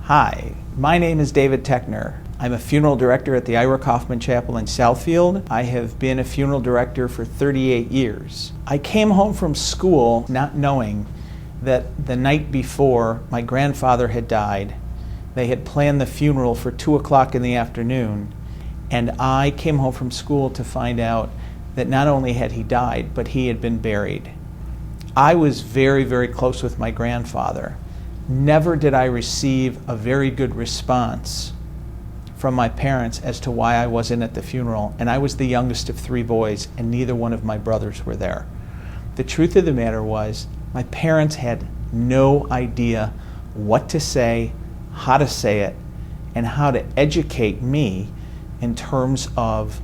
Hi, my name is David Techner. I'm a funeral director at the Ira Kaufman Chapel in Southfield. I have been a funeral director for 38 years. I came home from school not knowing that the night before my grandfather had died. They had planned the funeral for 2 o'clock in the afternoon, and I came home from school to find out that not only had he died, but he had been buried. I was very, very close with my grandfather. Never did I receive a very good response from my parents as to why I wasn't at the funeral, and I was the youngest of 3 boys, and neither one of my brothers were there. The truth of the matter was, my parents had no idea what to say, how to say it, and how to educate me in terms of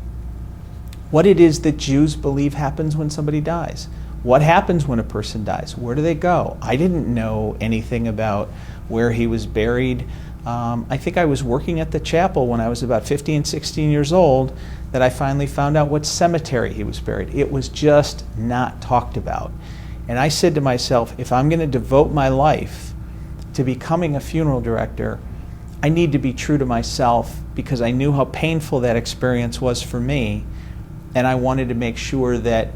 what it is that Jews believe happens when somebody dies. What happens when a person dies? Where do they go? I didn't know anything about where he was buried. I think I was working at the chapel when I was about 15, 16 years old that I finally found out what cemetery he was buried. It was just not talked about. And I said to myself, if I'm going to devote my life to becoming a funeral director, I need to be true to myself, because I knew how painful that experience was for me, and I wanted to make sure that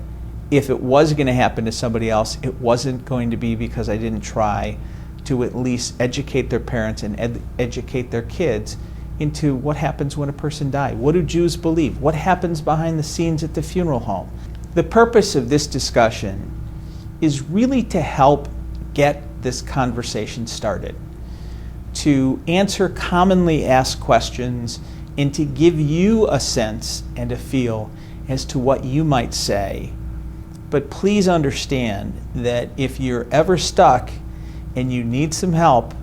if it was going to happen to somebody else, it wasn't going to be because I didn't try to at least educate their parents and educate their kids into what happens when a person dies. What do Jews believe? What happens behind the scenes at the funeral home? The purpose of this discussion is really to help get this conversation started, to answer commonly asked questions, and to give you a sense and a feel as to what you might say. But please understand that if you're ever stuck and you need some help,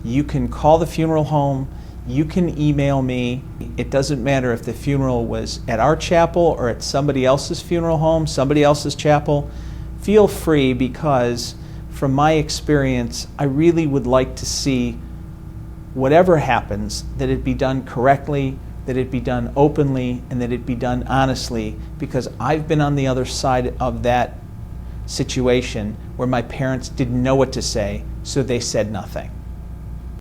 you can call the funeral home, you can email me. It doesn't matter if the funeral was at our chapel or at somebody else's funeral home, somebody else's chapel. Feel free, because from my experience, I really would like to see whatever happens, that it be done correctly, that it be done openly, and that it be done honestly, because I've been on the other side of that situation where my parents didn't know what to say, so they said nothing.